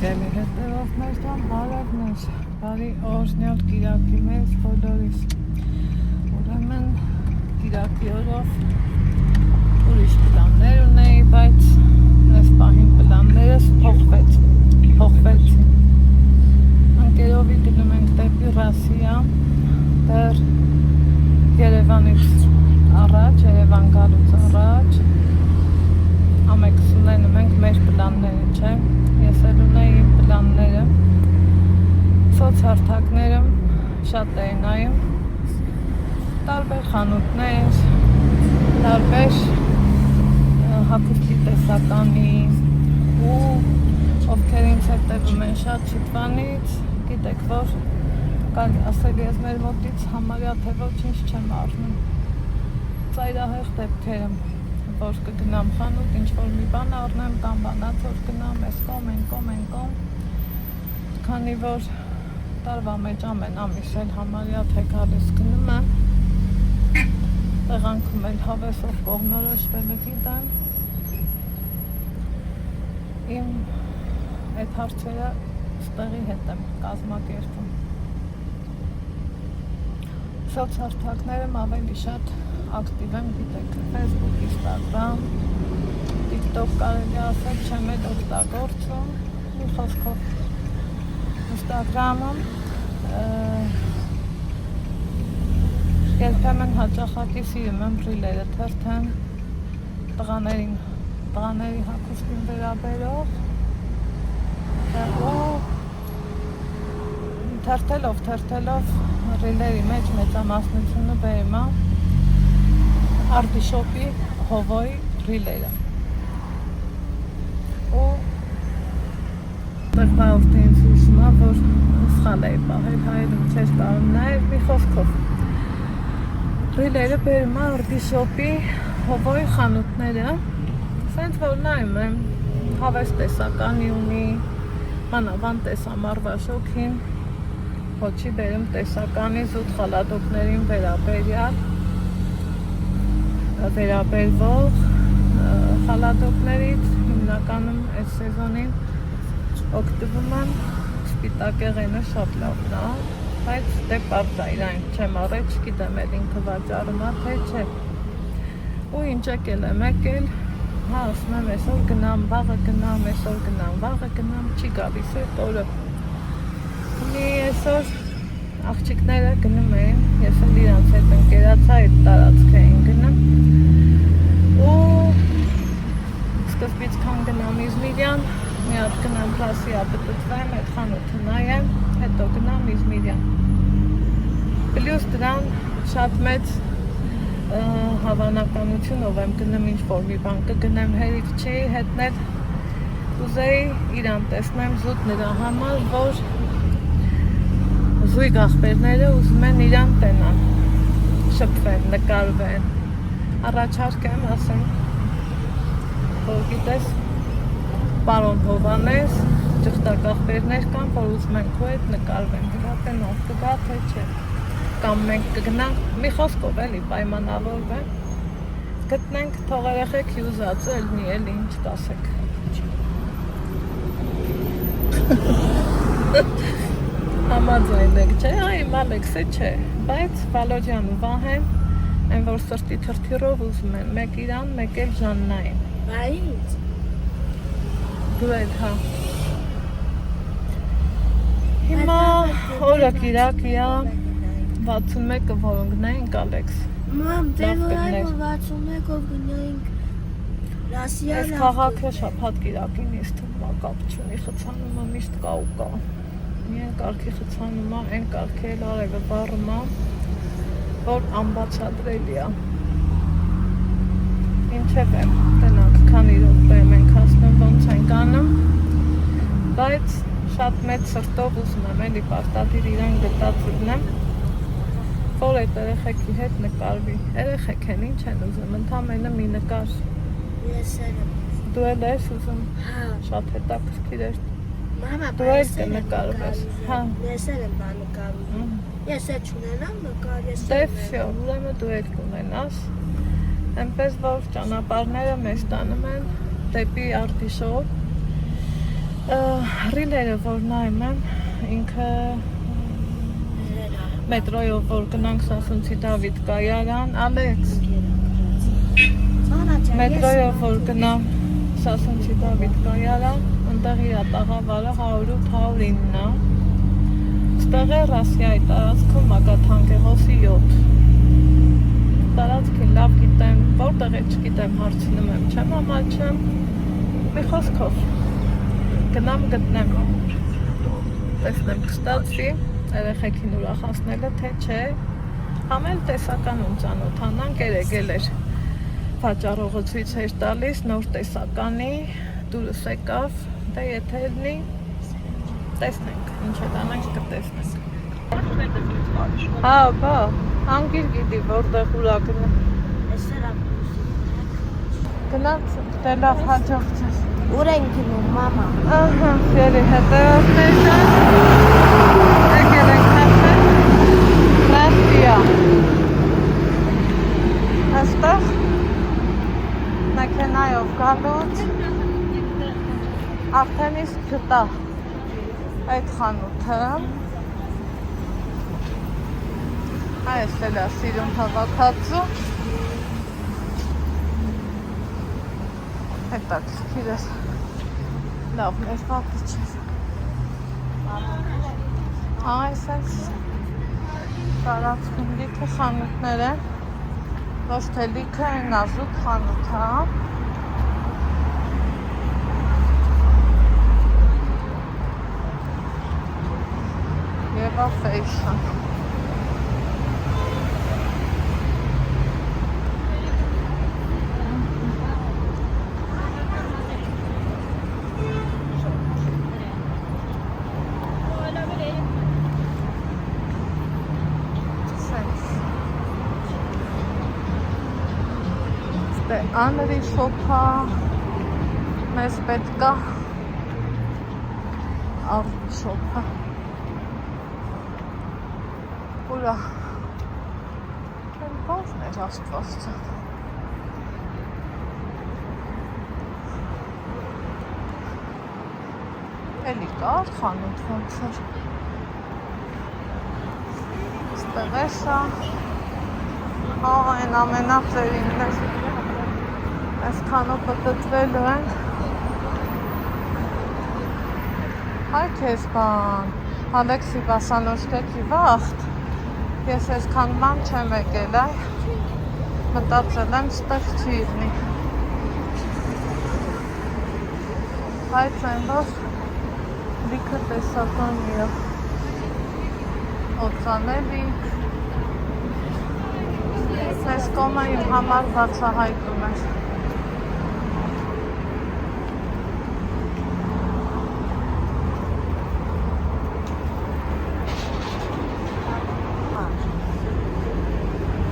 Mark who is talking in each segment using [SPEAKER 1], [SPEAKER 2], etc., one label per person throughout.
[SPEAKER 1] Սիրելի հետևողներ, բարևներ, բարի օրհնյալ կիրակի մեզ բոլորիս։ Ուրեմն կիրակի օրով ուրիշ պլաններ ունեի, բայց այս պահին պլաններս փոխվեցին։ Ընկերովի գնում ենք դեպի Ռասիա, դեռ Երևանից առաջ, Երևան գալուց առաջ ամենքս ունենում ենք մեր պլանները, չէ։ Ես էլ ունեի իմ պլանները, սոցհարթակները շատ էի նայում, տարբեր խանութներ, տարբեր հագուստի տեսականի ու ովքեր ինձ հետևում են շատ շուտվանից, գիտեք որ կարելի ասել ես մեր մոտից համարյա թե ոչինչ չեմ առնում, ծայրահեղ դեպքեր եմ, որ կգնամ խանութ, ինչ-որ մի բան առնեմ կամ բանացոր գնամ, այս կողմ, այն կողմ, քանի որ տարվա մեջ ամեն ամիս էլ համարյա թե գալիս գնում եմ, տեղանքում էլ հավեսով կողմնորոշվելը գիտեմ, իմ այդ հարցերը ստեղի հետ եմ կազմակերպում։ Սոցհարթակներում ավելի շատ ակտիվ եմ, գիտեք, Facebook, Instagram, TikTok կարելի ասել, չեմ էլ օգտագործում, մի խոսքով Instagram-ում երբեմն հաճախակի սիրում եմ ռիլերը թերթեմ տղաների հագուստին վերաբերող ու թերթելով ռիլերի մեջ մեծամասնությունը բերում եմ արդիշոպի հովոյի ռիլերը ու տղբաղորդի ինձ հուշում է, որ սխալ էի պահել, հայերում չես կարող նայել, մի խոսքով ռիլերը բերում է արդիշոպի հովոյի խանութները, սենց որ նայում եմ, հավես տեսականի ունի, մանավանդ տեսամարվա շոքին, հոչի բերում տեսականի զուտ խալադոկներին վերաբերվող խալադոկներից հիմնականում այս սեզոնին օգտվում եմ սպիտակեղենը շատ լավն է, բայց դե պարզա իրան չեմ առել, չգիտեմ էլ ինքը վաճառում է թե չէ ու ինչ եկել եմ եկել, ասում եմ այսօր գնամ, վաղը գնամ, չի գալիս այդ օրը մի այսօր աղջիկները գնում էին, ես էլ իրանց հետ ընկերացա այդ տարածք էին գնում ու սկզբից քան գնամ Իզմիրյան, մի հատ գնամ Ռասիա պտտվեմ, այդ խանութը նայեմ, հետո գնամ Իզմիրյան։ Պլյուս դրան շատ մեծ հավանականությունով եմ գնում ինչ-որ մի բան կգնեմ հերիք չի հետնել, ուզեի իրան տեսնեմ զուտ նրա համար, որ զույգ աղբերները ուզում են իրան տենան, շփվեն, նկարվեն, առաջարկեմ, ասեմ, որ գիտես, պարոն Հովանես, ճխտակ աղբերներ կան, որ ուզում են քո հետ նկարվեն, դրատենով կգա թե չէ, կամ մենք կգնանք, մի խոսքով էլի պայմանավորվեն, գտնենք, թող երեխեք հյուզած էլնի, էլի ինչ կասեք։ Համաձայն եք, չէ, իմ Ալեքսը չէ, բայց Վալոջյան ու Վահեն, են որ սրտի թրթիրով ուզում են, մեկ իրան, մեկ էլ Ժաննային։
[SPEAKER 2] Բայց
[SPEAKER 1] Դու էլ, հա։ Հիմա օրը կիրակիա 61-ը որոնք նայինք Ալեքս։
[SPEAKER 2] Մամ, դեր որ 61-ով գնայինք Ռասիա։
[SPEAKER 1] Այս քաղաքը շաբաթ կիրակին ինձ թվում է կապ չունի, խցանումը միշտ կա ու կա։ Միայն կարգի խցանումը, այն կարգի էլ արևը վառում է, որ անբացատրելի է։ Ինչև եմ, տնանք, քանի րոպե ենք հասնում ոնց ենք անում, բայց շատ մեծ սրտով ուզում եմ էլի պարտադիր իրան գտած լինեմ, որ այդ երեխեքի հետ նկարվի։ Երեխեք են ինչ են ուզում, ընդամենը մի նկար։
[SPEAKER 2] Ես էլ եմ։
[SPEAKER 1] Դու էլ ես ուզում։
[SPEAKER 2] Հա։
[SPEAKER 1] Շատ հետաքրքիր էր։
[SPEAKER 2] Մամա,
[SPEAKER 1] Դու էլ կնկարվես։ Հա։
[SPEAKER 2] Ես էլ եմ նկարում։ Ես էլ չունենամ նկար, ես
[SPEAKER 1] Դե վсё, ուրեմն դու էլ կունենաս։ Այնպես որ ճանապարհները մեզ տանում են դեպի արդիշոկ Ռիլերը որ նայում եմ, ինքը մետրոյով որ գնանք Սասունցի Դավիթ կայարան, Ալեքս, մետրոյով որ գնամ Սասունցի Դավիթ կայարան, ընդեղ իր տաղավարը 100-109, ստեղ է Ռասիայի տարածքում Ակաթանկեղոսի 7, տարածքին լավ գիտեմ, որտեղ է չգիտեմ, հարցնում եմ, չեմ ամաչեմ, մի խոսքով գնամ գտնեմ, տեսնեմ կստացվի, երեխեքին ուրախացնելը, թե չէ, համ էլ տեսականում ծանոթանանք, երեգել էր վաճառողը ցույց էր տալիս նոր տեսականի, դուրս եկավ, դե եթե լինի, տեսնենք, ինչ է տանանք կտեսնենք։ Հա, բա, անգիր գիտի, որտեղ ուրա գնա։ Գնաց, դե լավ հաջողցես։
[SPEAKER 2] Ուր են գնում, մամա։
[SPEAKER 1] Ահա, երի հետևորդներ կան, եկել ենք հաշել, Ռասիա։ Այստեղ մեքենայով գալուց արդեն իսկ գտա այդ խանութը։ Այս էլ է սիրուն հավաքածու։ Հետաքրքիր է։ Լավ ներկայացիչ է։ Այս տարածքում լիքը խանութներ են։ Ոչ թե լիքը են ազուտ խանութ, հա։ Եվա ֆեյշն։ Անրի շոփա, մեզ պետք է արվի շոփա, ուրա, բազն էր աստված ծան, էլի կար խանութ ոնց էր, ստեղ է շա, այն ամենախերին ես, Այսքանով պտտվելու ենք, հայ կեզ բան, Ալեքսի վասանոշկեքի վաղթ, ես այսքան բան չեմ եկել, մտածել եմ ստեղ չի իրնի, բայց են որ լիքը տեսական և օծանելիք, այս կոմը իմ համար բացահայտում էր,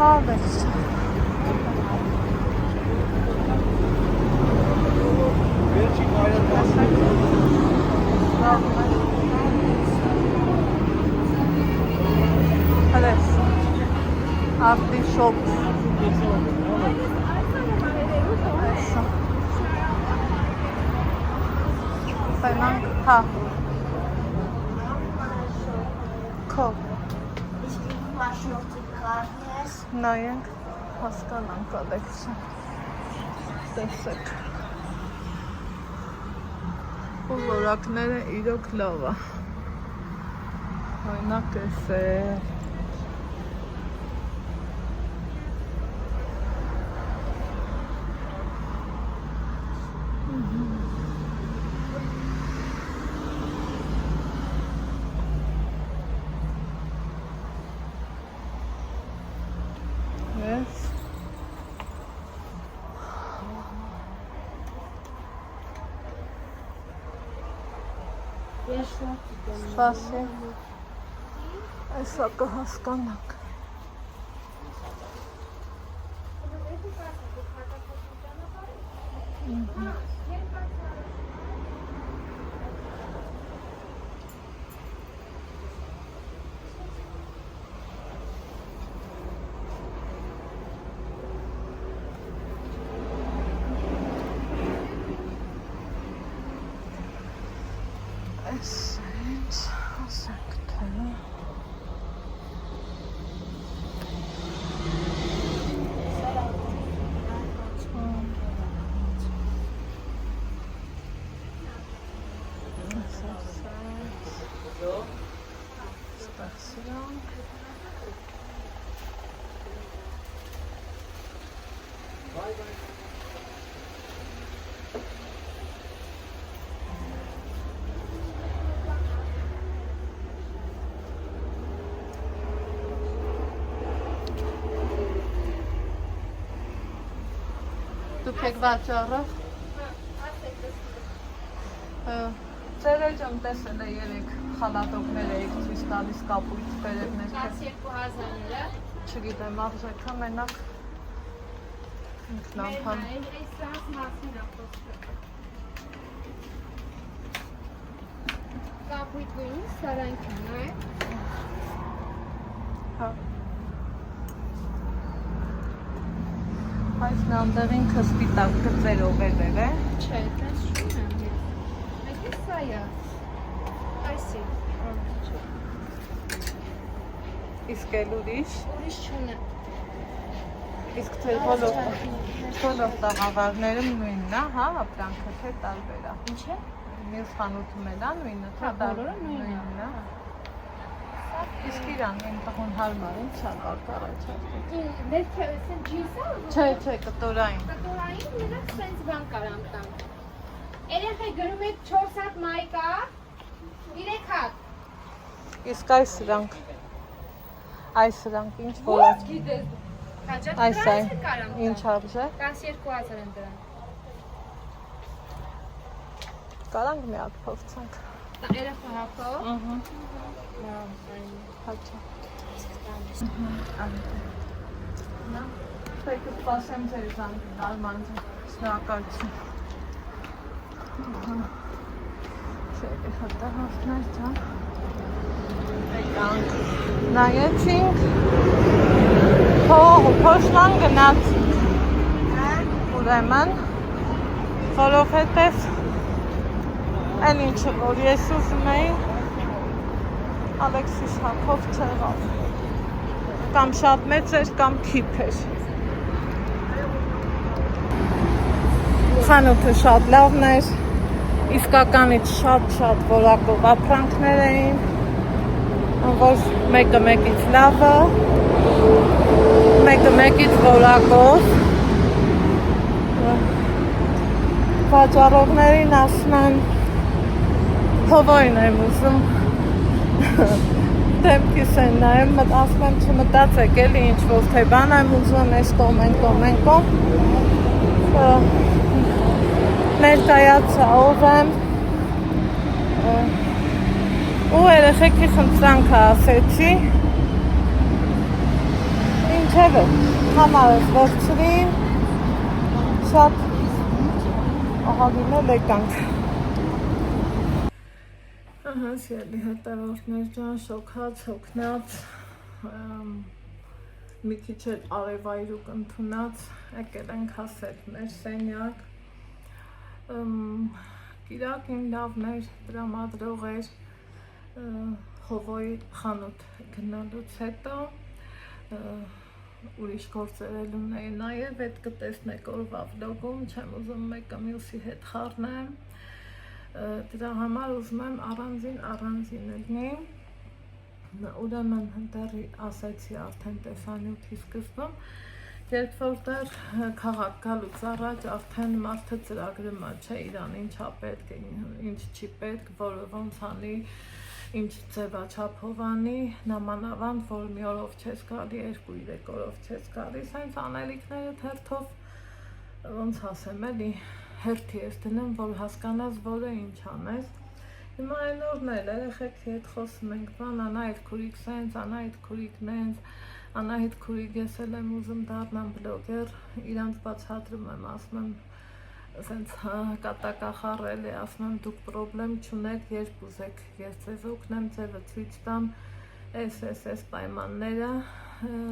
[SPEAKER 1] Հավեց։ Հրես, արդի շոպ։ Պենանք, հա։ Քո։ Նայենք, հասկանանք Ալեքսը, տեսեք, ու որակները իրոք լավ է, այնակ ես է, Սպասի, այսա կհասկանանք։ Ասենք թե դուք եք վաճառը Ձեր էջում տեսել է երեք խալատոկներ էիք ցույց տալիս կապույտ բերերներ
[SPEAKER 2] 12000-ը
[SPEAKER 1] չգիտեմ արժեքը մենակ ինքնապան
[SPEAKER 2] կապույտ գույնի սարանքն է
[SPEAKER 1] հա Այս նամդեղ ինքը սպիտակ գծերով է դեր է
[SPEAKER 2] Չէ, դες չունեմ ես Այս սա է Այսի
[SPEAKER 1] Իսկ էլ ուրիշ
[SPEAKER 2] Ուրիշ չունեմ
[SPEAKER 1] Իսկ ձեր բոլոր տաղավարները նույնն է, հա, ապրանքը թե տարբեր է
[SPEAKER 2] Ինչ է?
[SPEAKER 1] Մյուս խանութում էլ է նույնը, թե
[SPEAKER 2] բոլորը նույնն է
[SPEAKER 1] Իսկ իրան են տղուն հարմար ինչ է առաջարկել
[SPEAKER 2] Դες սեն ջինսը
[SPEAKER 1] Չէ, կտորային
[SPEAKER 2] Կտորային մենակ սենց բան կարամ տամ Երեխեք գրում եք 4 հատ մայկա 3 հատ
[SPEAKER 1] Իսկ այս սրանք ինչ որ
[SPEAKER 2] Ոչ գիտես Հաջատ
[SPEAKER 1] Այս
[SPEAKER 2] դրանց է կարամ տամ
[SPEAKER 1] ինչ արժե
[SPEAKER 2] 12000 են դրան
[SPEAKER 1] Կարանք մի հատ փորձենք
[SPEAKER 2] Երեխա հապո
[SPEAKER 1] Հաճա Պետք է սպասեմ ձեր զանգին արմանձը շնորհակալություն Չէ, հատահավներ ջան Եկանք Նայեցինք Փոշման գնացինք Ուրեմն Որովհետև Այն ինչը որ ես ուզում էի Ալեքսիս հապով չեղավ Կամ շատ մեծ էր կամ քիփ էր Խանութը շատ լավն էր Իսկականից շատ որակով ապրանքներ էին որ մեկը մեկից լավը մեկը մեկից որակով վաճառողներին ասում են Հովոյն եմ ուզում Դեմքիս են նայում, ասում եմ չմտածեք էլի ինչ-որ թե բան եմ ուզում ես կոմ ներկայացա ով եմ ու երեխեքի խնդրանքը ասեցի ինչևէ համարս վերցրին շատ ահագինել եկանք Ահա սիրելի հետևորդներ ջան, շոքած, հոգնած, մի քիչ էլ արևայրուկ ընդունած, եկել ենք հասել մեր սենյակ, կիրակին լավն էր, տրամադրող էր Հովոյի խանութ գնալուց հետո, ուրիշ գործեր էլ ունեի նաև, այդ կտեսնեք օրվա վլոգում, չեմ ուզում մեկը մյուսի հետ խառնեմ, Դրա համար ուզում եմ առանձին ելնի Ուրեմն դեռ ասեցի արդեն տեսանյութի սկզբում Երբ որ դեռ քաղաք գալուց առաջ արդեն մարդը ծրագրում է չէ իրան ինչա պետք է, ինչ չի պետք, որը ոնց անի, ինչ ձևաչափով անի, նամանավանդ որ մի օրով չես գալի, 2-3 օրով չես գալի, սենց անելիքները թերթով ոնց ասեմ էլի հերթի ես դնում, որ հասկանաս որը ինչ անես Հիմա այն օրն էլ երեխեքի հետ խոսում ենք բան, Անահիտ քուրիկ սենց, Անահիտ քուրիկ նենց Անահիտ քուրիկ ես էլ եմ ուզում դառնամ բլոգեր, իրանց բացատրում եմ, ասում եմ սենց կատակախառել է, ասում եմ դուք պրոբլեմ չունեք, երբ ուզեք, ես ձեզ օգնեմ, ձևը ցույց տամ, այս պայմանները,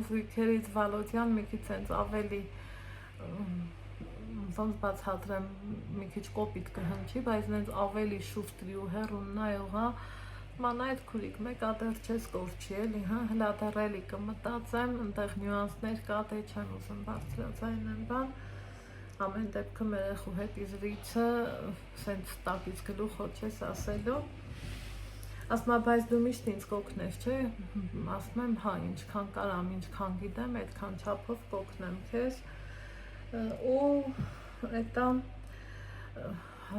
[SPEAKER 1] զույգերից Վալոդյան մի քիչ սենց ավելի ոնց բացատրեմ մի քիչ կոպիտ կհնչի, բայց նենց ավելի շուշտրի ու հեռուն նայողա ման այդ քուրիկ մեկա դեռ չես կորչի էլի, հա, հլա դեռ էլի կմտածեմ, այնտեղ նյուանսներ կա, դե չեմ ուզում բարձրաձայնեմ բան, ամեն դեպքում երեխու հետ իզրիցը սենց տակից գլուխոտ չես ասելու, ասում եմ, բայց դու միշտ ինձ կօգնես, չէ, ասում եմ, հա, ինչքան կարամ, ինչքան գիտեմ, այդքան չափով կօգնեմ քեզ, ու էտա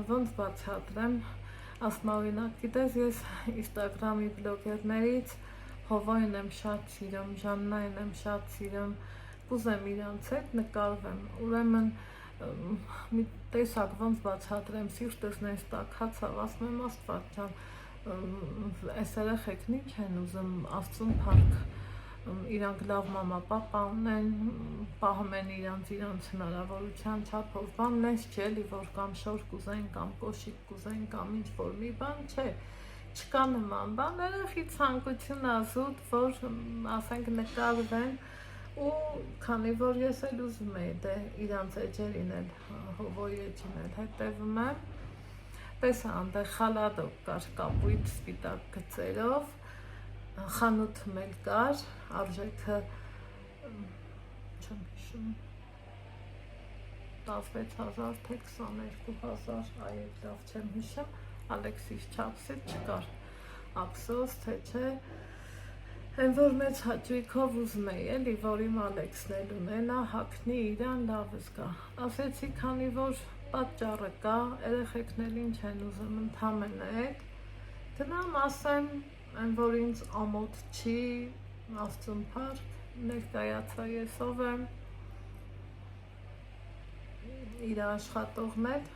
[SPEAKER 1] ոնց բացատրեմ, ասում օրինակ, գիտես, ես Instagram-ի բլոգերներից Հովոյն եմ շատ սիրում, Ժաննային եմ շատ սիրում, կուզեմ իրանց հետ նկարվեմ, ուրեմն մի տեսակ ոնց բացատրեմ, սիրտս նես տաքացավ, ասում եմ, Աստված ջան, այս երեխեքն ինչ են ուզում, Աստծուն փառք, իրանք լավ մամա-պապա ունեն, պահում են իրանց հնարավորության չափով, բան նես չէ էլի, որ կամ շոր կուզեն, կամ կոշիկ կուզեն, կամ ինչ-որ մի բան չէ, չկա նման բան, երեխի ցանկություն ազուտ, որ ասենք նկարվեն, ու քանի որ ես էլ ուզում եի, դե իրանց էջերին էլ, Հովոյի էջին էլ հետևում եմ, տեսա այնտեղ խալադոկ կար կապույտ սպիտակ գծերով, խանութում էլ կար, արժեքը չեմ հիշում 16,000 թե 22,000, այ լավ չեմ հիշում, Ալեքսիս չափսից չկար, ափսոս թե չէ, այն որ մեծ հաճույքով ուզում էի էլի, որ իմ Ալեքսն էլ ունենա, հագնի իրան լավը զգա, ասեցի քանի որ պատճառը կա, երեխեքն էլ ինչ են ուզում ընդամենը այդ, գնամ ասեմ, այն որ ինձ ամոթ չի, Աստծուն փառք, ներկայացա ես ով եմ, իր աշխատողն էր,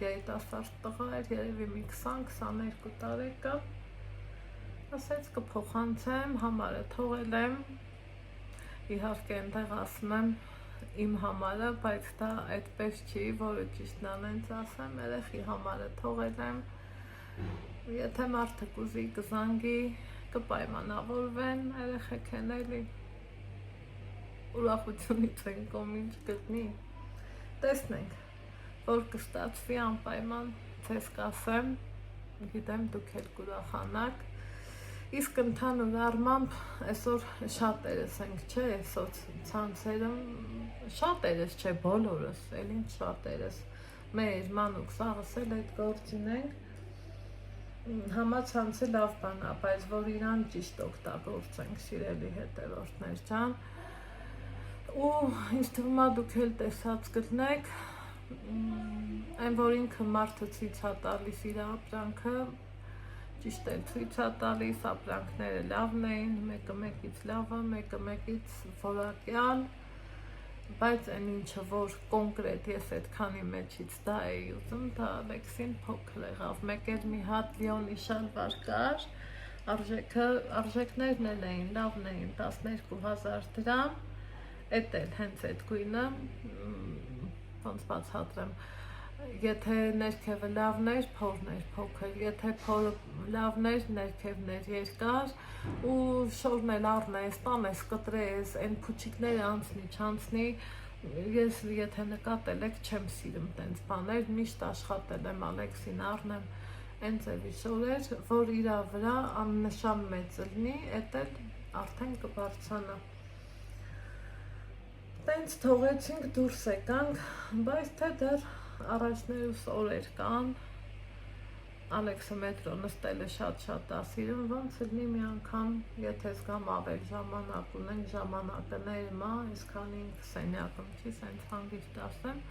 [SPEAKER 1] երիտասարդ տղա էր, երևի մի 20-22 տարեկա, ասեց կփոխանցեմ, համարը թողել եմ, իհարկե այնտեղ ասում եմ իմ համարը, բայց դա այդպես չի, որը ճիշտն անենց ասեմ, երեխի համարը թողել եմ, եթե մարդը կուզի կզանգի, կպայմանավորվեն, երեխեք են էլի, ուրախությունից են կոմինչ գտնի, տեսնենք, որ կստացվի անպայման, ձեզ կասեմ, գիտեմ դուք էլ կուրախանաք, իսկ ընդհանուր առմամբ այսօր շատերս ենք, չէ, սոցցանցերում, շատերս չէ, բոլորս, էլ ինչ շատերս, մեր մանուկ սաղս էլ այդ գործին ենք, համացանցը լավ բան է, բայց որ իրան ճիշտ օգտագործենք, սիրելի հետևորդներ ջան, ու ինձ թվում է դուք էլ տեսած կլինեք, այն որ ինքը մարդը ցույց է տալիս իր ապրանքը, ճիշտ էլ ցույց է տալիս, ապրանքները լավն էին, մեկը մեկից լավը, մեկը մեկից որակյալ, բայց այն ինչը որ կոնկրետ ես այդքանի մեջից դա էի ուզում, դա Ալեքսին փոքր եղավ, մեկ էլ մի հատ լիոնի շալվար կար, արժեքներն էլ էին, լավն էին, 12,000 դրամ, էդ էլ հենց այդ գույնը, ոնց բացատրեմ, եթե ներքևը լավն էր, փորն էր փոքր, եթե փորը լավն էր, ներքևն էր երկար, ու շորն էլ առնես, տանես, կտրես, այն փուչիկները անցնի, չանցնի, ես եթե նկատել եք չեմ սիրում տենց բաներ, միշտ աշխատել եմ Ալեքսին առնեմ, այն ձևի շորեր, որ իրա վրա աննշան մեծ լինի, էդ էլ արդեն կբարձանա։ Տենց թողեցինք դուրս եկանք, բայց թե դեռ առաջներուս օրեր կան, Ալեքսը մետրո նստելը շատ-շատ է սիրում, ոնց լինի մի անգամ, եթե զգամ ավել ժամանակ ունենք, ժամանակը ներմա, այսքան ինք սենյակում չի, սենց հանգիստ ասեմ,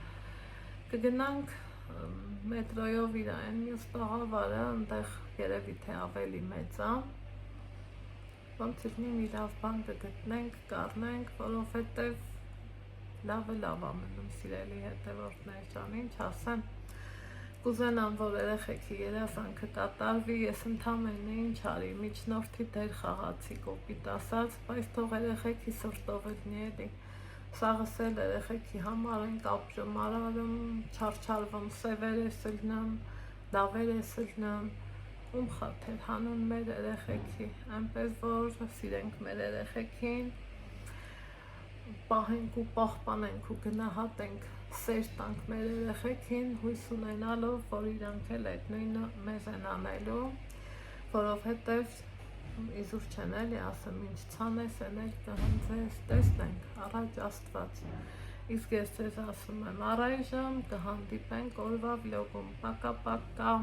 [SPEAKER 1] կգնանք մետրոյով իր այն մյուս տաղավարը, ընդեղ երևի թե ավելի մեծ է, ոնց լինի մի լավ բան կգտնենք, կառնենք, որովհետև լավը լավ ամենում սիրելի հետևորդներ ջան, ինչ ասեմ, կուզենամ, որ երեխեքի երազանքը կատարվի, ես ընդամենը ինչ արի, միջնորդի դեր խաղացի կոպիտ ասած, բայց թող երեխեքի սրտով լինի էլի, սաղս էլ երեխեքի համար ենք ապրում, արարում, չարչարվում, սևեր ես լնում, լավեր ես լնում, ում խաթեր հանուն մեր երեխեքի, այնպես որ սիրենք մեր երեխեքին, պահենք ու պահպանենք ու գնահատենք, սեր տանք մեր երեխեքին, հույս ունենալով, որ իրանք էլ այդ նույնը մեզ են անելու, որովհետև իզուր չեն էլի ասեմ ինչ ցանես էնել կհանձես, տեսնենք առաջ Աստված։ Իսկ ես ձեզ ասում եմ առայժմ կհանդիպենք օրվա վլոգում, պակա պակա։